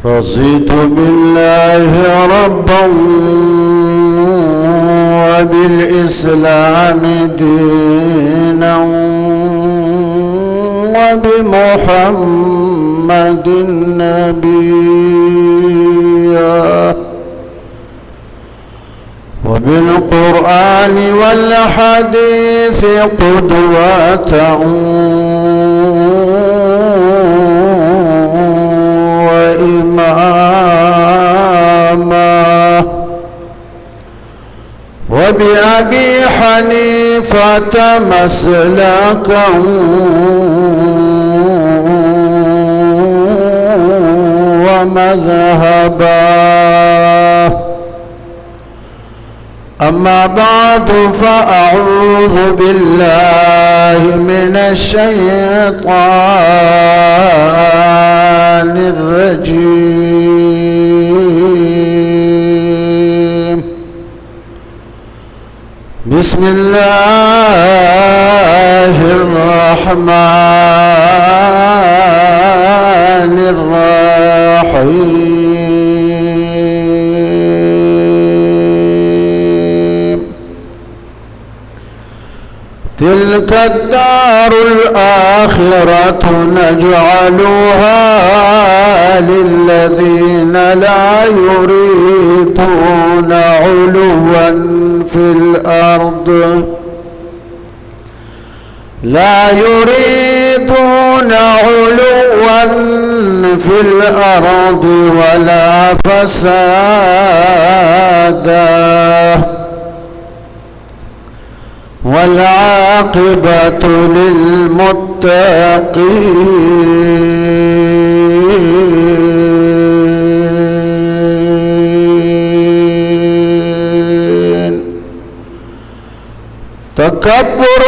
رضيت بالله ربا وبالإسلام دينا وبمحمد نبيا وبالقرآن والحديث قدوة وإماما وبأبي حنيفة مسلكا ومذهبا. أما بعد فأعوذ بالله من الشيطان الرجيم. بسم الله الرحمن الرحيم. تلك الدار الآخرة نجعلها للذين لا يريدون علوا في الأرض ولا فسادا والعاقبة للمتقين. تكبر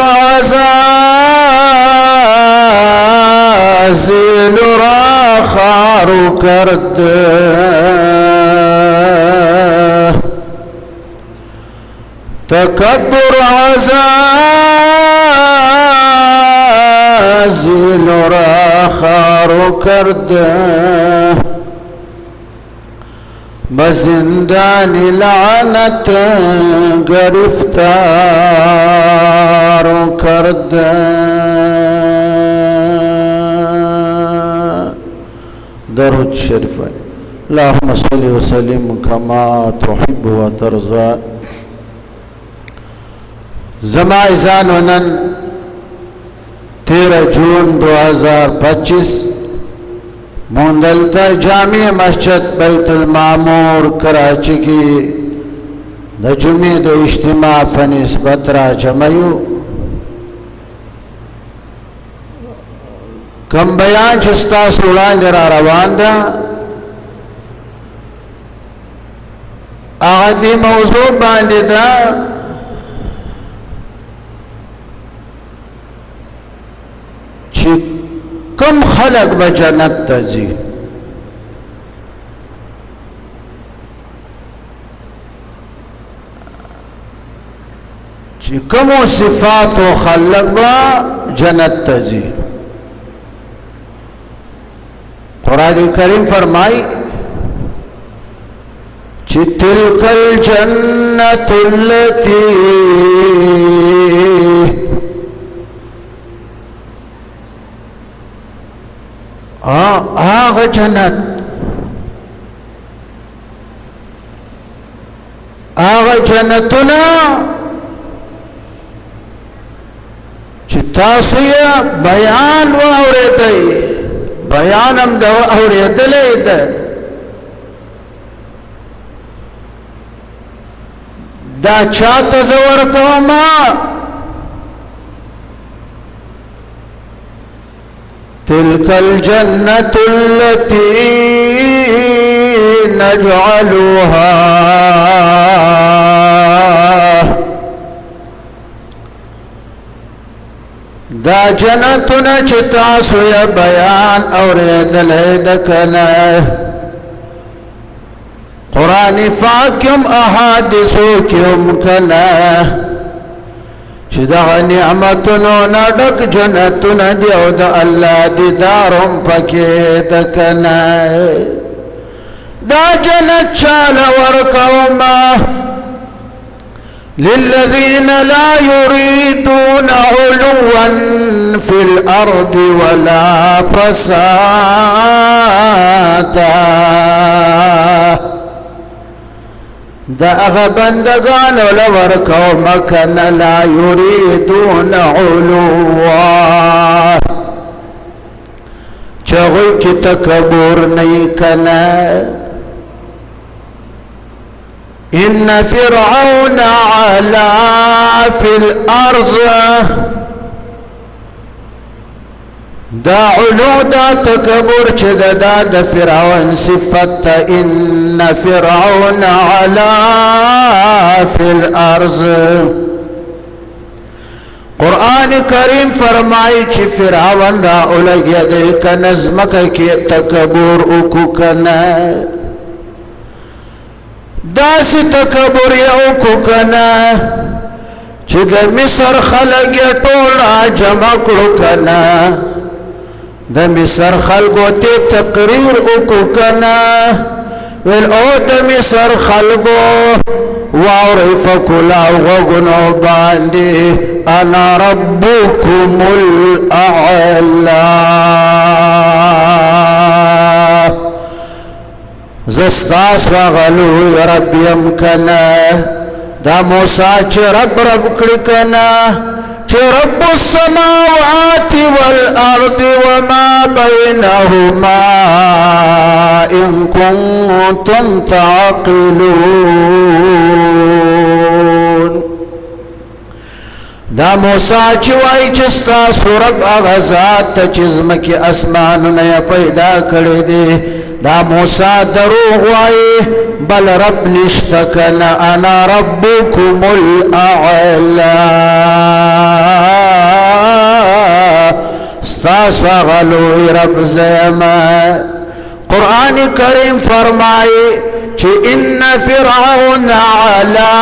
عزازيل راخار کرده تكبر عزازیل را خار کرده بزندان لعنت گرفتار کرده. درود شریف. اللهم صل وسلم كما تحب وترضى. زما ازانونن 13 جون 2025 موندلتا جامع مسجد بیت المعمور کراچی کی د جمعې د اجتماع فنسبت را جمعیو. کم بیان چې ستاسو وړاندې را روان ده هغه دې موضوع باندې ده چې کم خلق به جنت ته ځي. چې کومو صفاتو خلق به جنت ته ځي. قرآن کریم فرمائی چې تلک الجنة التي آغا جنت آغا جنتنا چې تاسو یې بیان واورېدئ بیان هم د اورېدلې ده دا چاته زه ورکوم تلك الجنة التي نجعلها دا جنتنا چې تاسو یې بیان اورېدلی ده کنه قرآن پاک یم احادیثو کې هم کنه چې دغه نعمتونو نه ډک جنتونه دي او د الله دیدار هم پکې ده کنه دا جنت چال ورکوما للذین لا یریدون علوا فی الارض ولا فسادا دا اغا بندگانو لورکوما کن لا یریدون علوا چغوی کی تکبر نئی کنا ان فرعون علا فی الارض دا علو دا تکبر چد دا فرعون صفت ان فرعون علا فی الارض قرآن کریم فرمائی چی فرعون را اولگی دے کنزمک کی تکبر اکو کنا داسی تکبر یوکو کنا چی دا مصر خلقی طولا جمع کرو کنا دا مصر خلقو تی تقریر اکو کنا ویل او دا مصر خلقو واوری فکلا وغنو باندی انا ربکم الاعلا زستاس وغلو رب یمکنا دا موسیٰ چی رب کڑکنا چی رب السماوات والارض وما بینهما ان کنتم تعقلون دا موسیٰ چی وائی چستا سورب اغزات چزمکی اسمانو نیا پیدا کردی دے دا موسیٰ دروغ وائی بل رب نشتکن انا ربکم الاعلا ستاسو غلوی رب زیما قرآن کریم فرمائی چی ان فرعون علا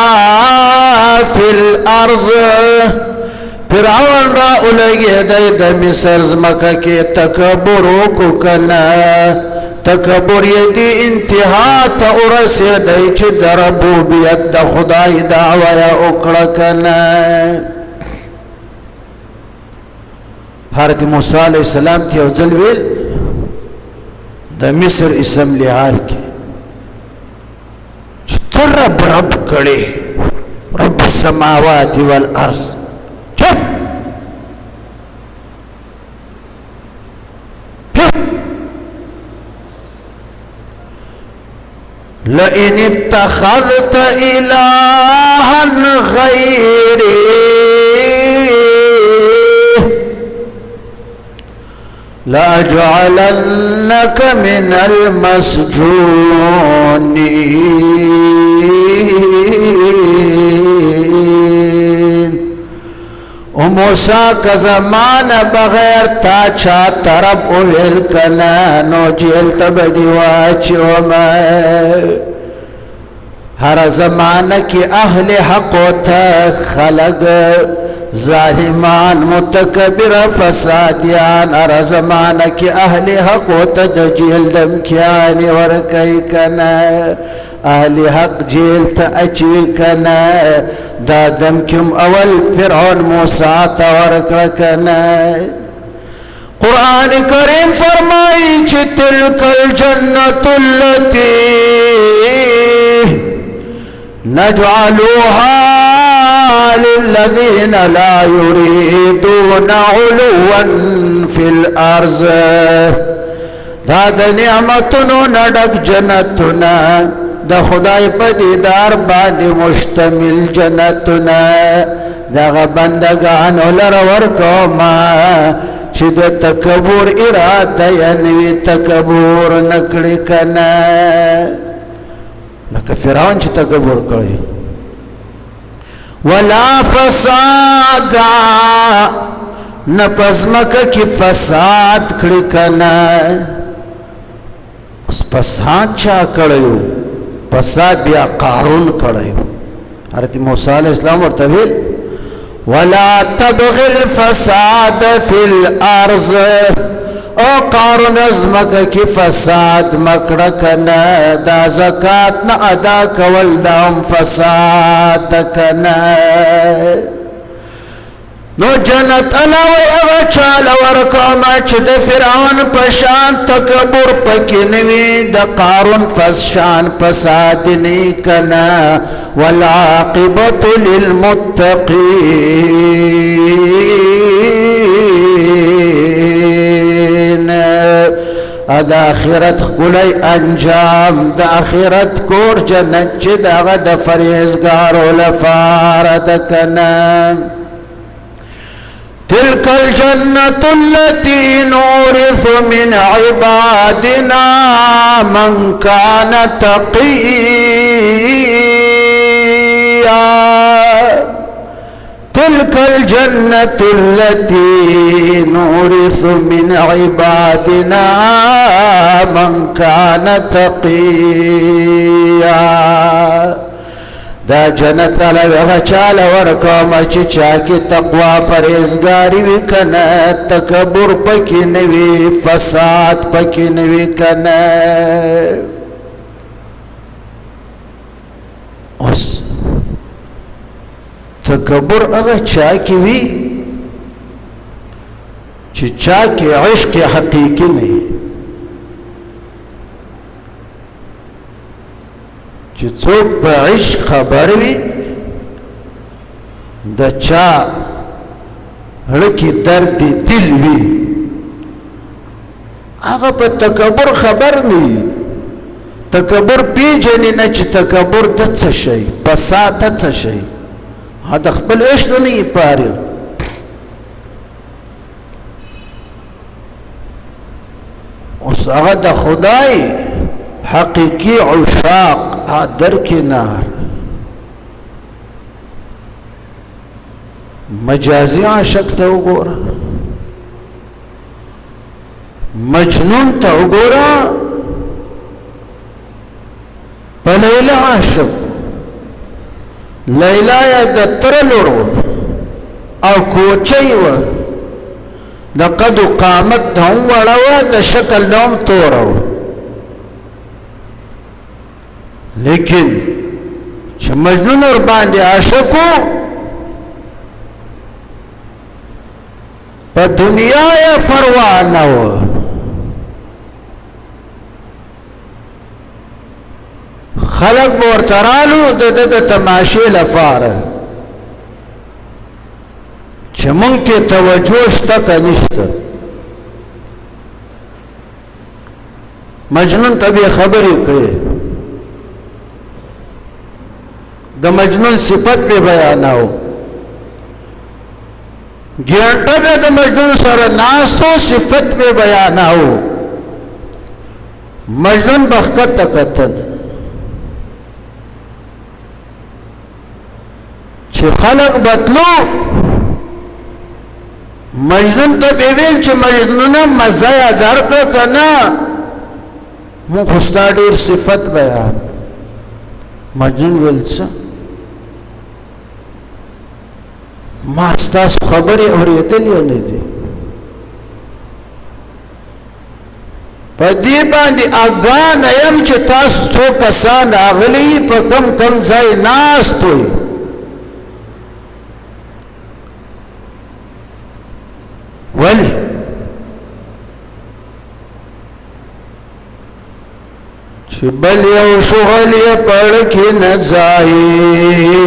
فی الارض فرعون را اولگی دی دا مصر زمکہ کی تکبرو کو کنا تکبر یدی انتہا تا ارسی دی چی دا ربوبیت دا خدای دعوی اکڑکنا حضرت موسیٰ علیہ السلام تی اوزل ویل دا مصر اسم لحال کی چی رب کڑی رب السماوات والارض چپ لئن اتخذت إلها غيري لأجعلنك من المسجونين موسیٰ کا زمان بغیر تا چا طرف اویل کنا نو جیل تبدی واچی ومائے ہر زمان کی اہل حق و تا خلق ظالمان متکبر فسادیان ہر زمان کی اہل حق و تا جیل دمکیانی ورکی کنا اہل حق جیل تا اچوی کنا دادم کم اول فرعون موسیٰ تورکر کنا قرآن کریم فرمائی چی تلک الجنت اللتی نجعلوها للذین لا یریدون علوا فی الارض داد نعمتنو ندک جنتنا دا خدای پا دیدار بانی مشتمل جنتنا دا غبندگانو لرورکوما چی دا تکبور اراده ینوی تکبور نکڑی کنا لکه فرعون چی تکبور کڑی ولا فسادا نپزمکا کی فساد کڑی کنا اس فساد چا کڑیو فساد بیا قارون کڑیو حضرت موسیٰ علیہ السلام ورطویل ولا تبغي الفساد في الارض او قارون ازمکه کی فساد مکړه کنه دا زکات نه ادا کول دا هم فساد کنه نو جنت علاوه هغه چاله ورکومه چې د فرعون په شان تکبر پکې نه وي د قارون شان فساد نه کنه والعاقبة للمتقين د آخرت ښکلی انجام د آخرت کور جنت چې دغه د پرهیزګارو لپاره ده کنه تلك الجنة التي نورث من عبادنا من كان تقيا تلك الجنة التي نورث من عبادنا من كان تقيا دا جنت علاوه چاله ورکوم چې چا کې تقوا پرهیزګاري وي کنه تکبر پکې نه وي فساد پکې نه وي کنه اوس تکبر هغه چا کې وي چې چا کې عشق حقیقي نه چې څوک په عشق خبر وي د چا لکه درد دل وي هغه په تکبر خبر نه تکبر پیژنې نه چې تکبر د څه شي فساد د څه شي دا خپل عشق نه یې پاره اوس هغه د خدای حقیقی عشاق در کنار مجازی عاشق ته وګوره مجنون ته وګوره په لیلا عاشق لیلا یا د تر لور او کوچي و د قد قامت هم وړه د شکل نوم تورو لیکن چې مجنون ور باندې عاشقو په دنیا یې پروا نه و خلق ورترالو د تماشې لپاره چې مونږ ته توجه شته که نشته مجنون ته به خبرې کړې د مجنون صفت به بیاناو ګیانټه به د مجنون سره ناستو صفت به بیاناو مجنون بخکر تکتل چې خلق بتلو مجنون ته به ویل چې مجنونه مزه یا درکړه کنه مو خوستا ډیر صفت بیان مجنون ویل څه ما ستاسو خبرې اورېدلې نه دي په دې باندې اګان یم چې تاسو څو کسان راغلي په کم ځای ناست وي ولی چې بل یو شغل یې پړ کې نه ځایږي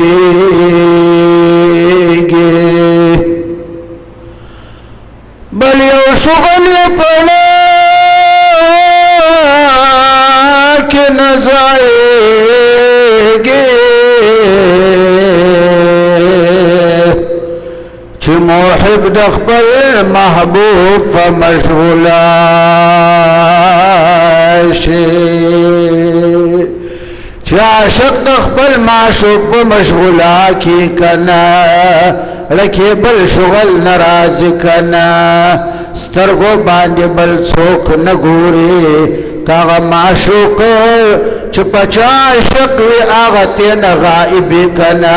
بل یو شغل یې پړ کې نه ځایږي چې محب د خپل محبوب فمشغولا شي چې عاشق د خپل معشوق په مشغولا کې کنه لکه بل شغل ناراض کنه سترګو باندې بل څوک نه ګوري کاغه معشوق چپچا شقوی آغتین غائبی کنا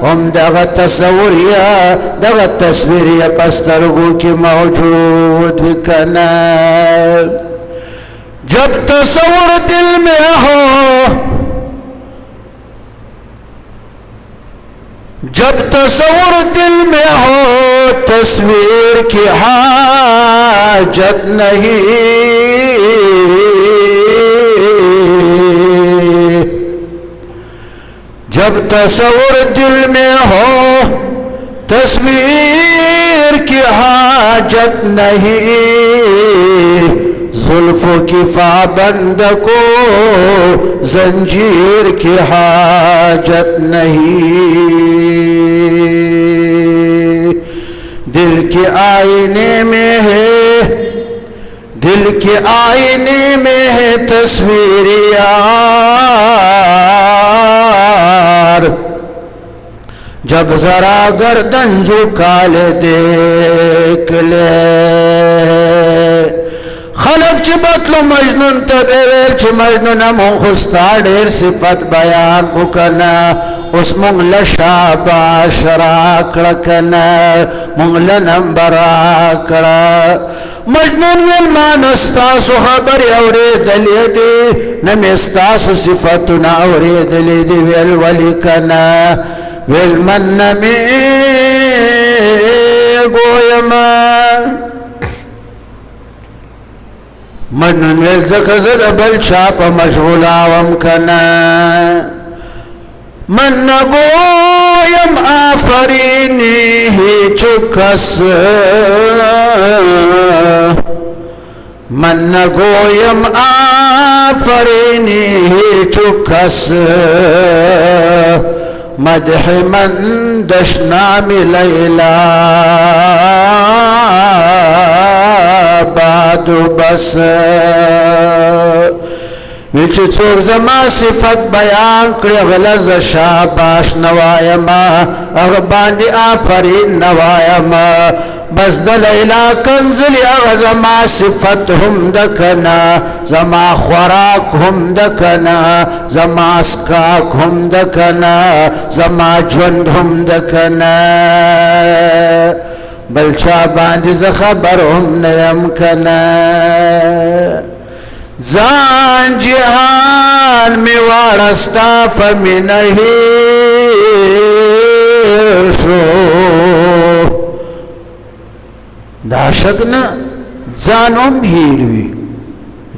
ام دغا تصور یا دغا تصویر یا پسترگو کی موجود کنا جب تصور دل میں ہو جب تصور دل میں ہو تصویر کی حاجت نہیں جب تصور دل میں ہو تصویر کی حاجت نہیں زلفوں کی پابند کو زنجیر کی حاجت نہیں دل کے آئینے میں ہے دل کے آئینے میں ہے تصویر یار جب ذرا گردن جھکا لے دیکھ لے خلق چی بطلو مجنون تبیویل چی مجنون مون خستا دیر صفت بیان کو کنا اس مونگ لشاباش راکڑا کنا مونگ لنمبر راکڑا مجنون ویل مانستاسو خبر اوری دلی دی نمیستاسو صفتنا اوری دلی دی ویل ولی کنا ویل من نمی گویمان مجنون ویل زکا زد بل چاپ مشغولاوم کنا من نگویم آفرینی هیچو کس من نگویم آفرینی هیچو کس مدح من دشنام لیلا بعد بس ویل چی څوک زما صفت بیان کړي غلظ شاباش نوایما هغه باندې آفرین نوایما بس د لیلا کنزلی هغه زما صفت هم د کنا زما خوراک هم د کنا زما اسکاک هم د کنا زما ژوند هم د کنا بل چا باندې زه خبر هم نه یم کنا زان جهان می وارستا فمی نہیں شو دا شک نا زانم ہیروی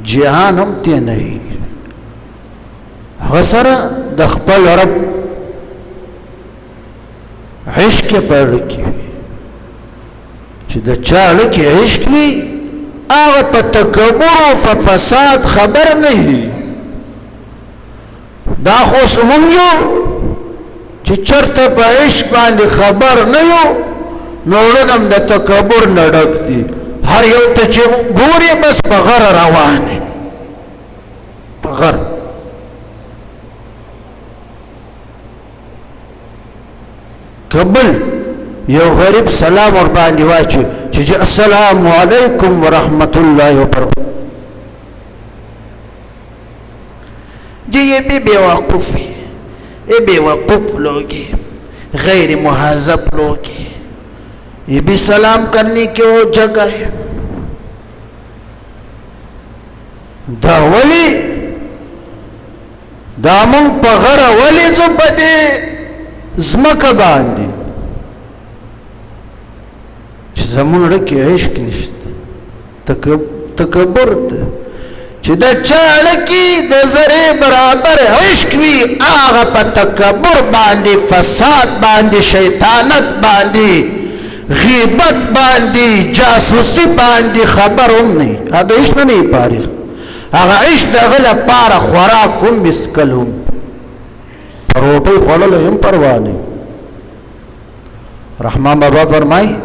جهانم تی نہیں غسر دخپل رب عشق پر رکی چی دا چاڑکی عشق بھی آغا پا تکبر و فساد خبر نہیں دا خوص منجو چی چرتا پا عشق باندی خبر نہیں نوڑنم دا تکبر نڈک دی ہر یو تا چی گوری بس پا غر روانی پا غر قبل یو غریب سلام اور باندی واچو چی السلام علیکم ورحمت اللہ وبرکاتہ جی یہ بھی بیوقوف ہے یہ بیوقوف لوگ ہیں غیر مہذب لوگ ہیں یہ بھی سلام کرنے کی وہ جگہ ہے دا ولی دامن پغر ولی زبدے زمک باندی زمون رکی عشق نشتا تکبر تا چی دا چالکی دا زری برابر عشق وی آغا پا تکبر باندی فساد باندی شیطانت باندی غیبت باندی جاسوسی باندی خبر هم نہیں آدھا عشق نہیں پاری آغا عشق دا غلا پارا خوراک هم مسکل هم روٹی خولل هم پروانی رحمان بابا فرمائی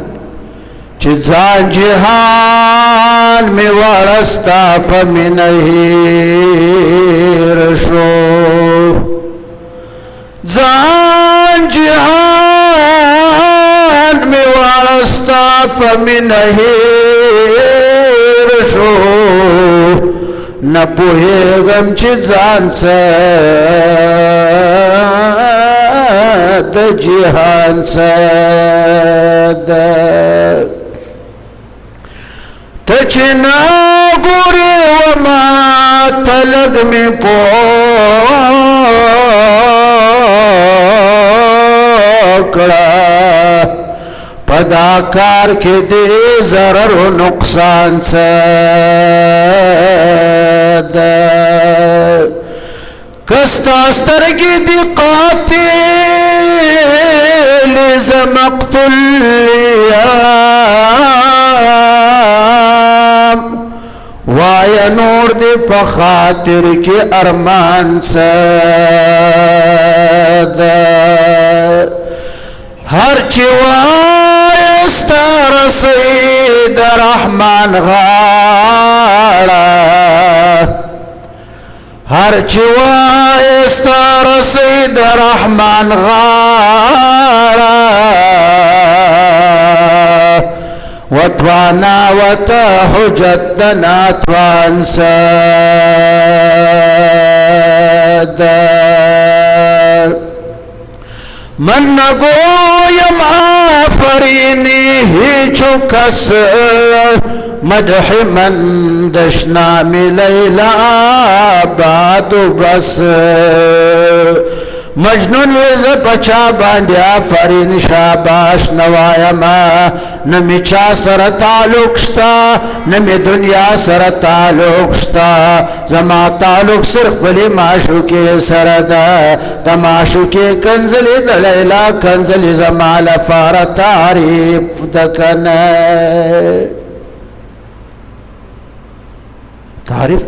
چی زان جہان میں وارستا فمی نہیں رشو زان جہان میں وارستا فمی نہیں رشو نہ پوهیږم چې ځان څه د جهان څه ده ته چې نه ګورې وما ته لږ مې پوه کړه په دا کار کې دې ضرر و نقصان څه ده که ستا سترګې دې قاتل زه مقتول یم وایه نور دې په خاطر کې ارمان څه ده هر چې وایه ستا رسۍ د رحمان غاړه هر چې وایه ستا رسۍ د رحمان غاړه وتوانا وته حجت د ناتوان څه ده من نگویم آفرینی هیچو کس مدح من دشنام لیلا بعد بس مجنون وز پچا باندې آفرین شاباش نوایما نمی چا سره تعلق شتا نمی دنیا سره تعلق شتا زما تعلق صرف بلی معشوقی سره ده د معشوقی کنزلی د لیلا کنزلی زما لفار تعریف دکنه تعریف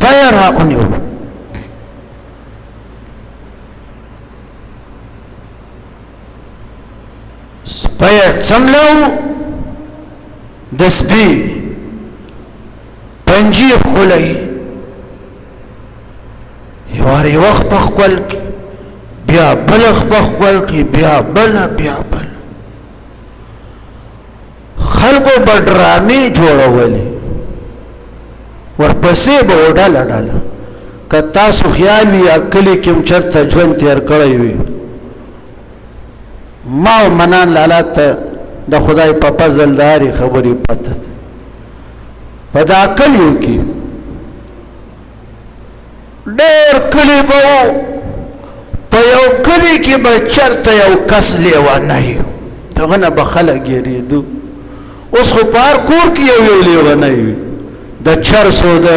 سپی را اونیو سپی څملو د سپي پنجي خولۍ یوار یو وخت په خپل بیا بل خپل بیا بل خلکو به ډرامې جوړولې ورپسې به ډله که تاسو خیال وي یا کلي کې هم چېرته ژوند تېر کړی وي ما او منان لالا ته د خدای په فضل د هرې خبرې پته ده په دا کلیو کې ډېر کلي به و په یو کلي کې به چېرته یو کس لیونی دغه نه به خلک یېرېدو اوس خو په هر کور کې یو لیونی وي د چرسو د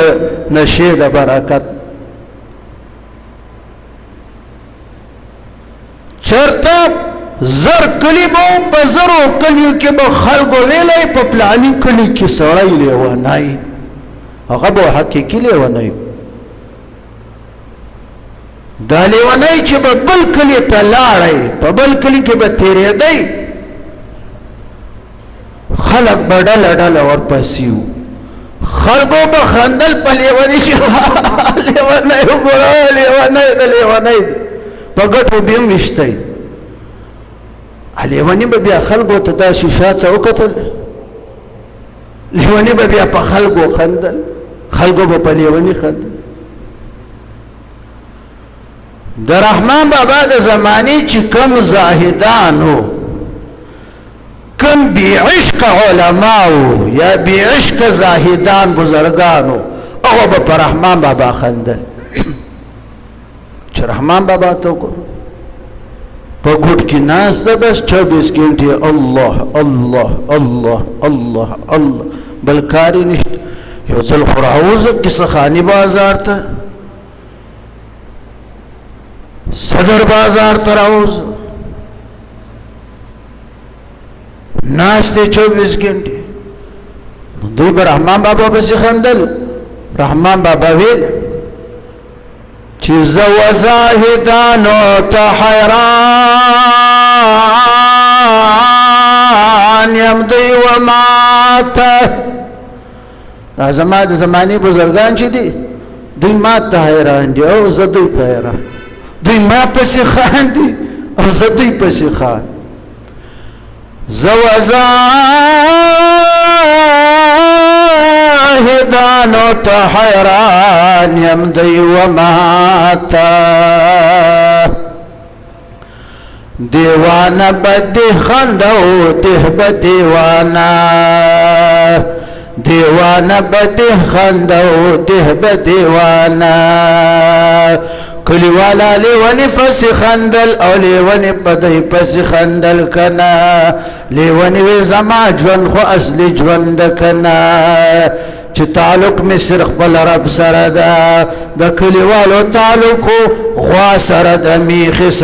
نشې د برکت چرته زر کلی به په زرو کلیو کې به خلکو ویلی په پلاني کلي کې سړی لیونی هغه به حقیقي لیونی دا لیونی چې به بل کلي ته لاړی په بل کلي کې به تېرېدی خلک به ډله ورپسې وو خلقو به خندل په لیونی شي لیونی وګوره لیونی د لیونی په ګټو به هم ویشتی لیونی به بیا خلکو ته داسې شاته وکتل لیونی به بیا په خلکو خندل خلکو به په لیونی خندل د رحمان بابا د زمانې چې کم زاهدانو کم بی عشق علماءو یا بی عشق زاهدان بزرگانو او با پر رحمان بابا خندل چه رحمان بابا تو کو پا گھٹ کی ناس ده بس 24 گھنٹے اللہ اللہ اللہ اللہ اللہ بلکاری نشت یو ځل خو راوځه کیسه خانی بازار ته صدر بازار ته راوځه ناشته 24 گھنٹے دوی به رحمان بابا پسې خندل رحمان بابا ویل چې زه وزاهدانو ته حیران یم دوی وماته دا زما د زمانې بزرګان چې دي دوی ما ته حیران دي او زه دوی ته حیران دوی ما پسې خاندي او زه دوی پسې خاندم زوزاهدانو تحيران يمضي وماتا ديوانا بدي خندو ده بديوانا ديوانا بدي خندو ده بديوانا کلی والا لیونی فس خندل او لیونی بدی پس خندل کنا لیونی وی زما جون خو اصلی جون دکنا چه تعلق می صرف بل رب سردا دا کلی والو تعلق خو غوا سردا میخ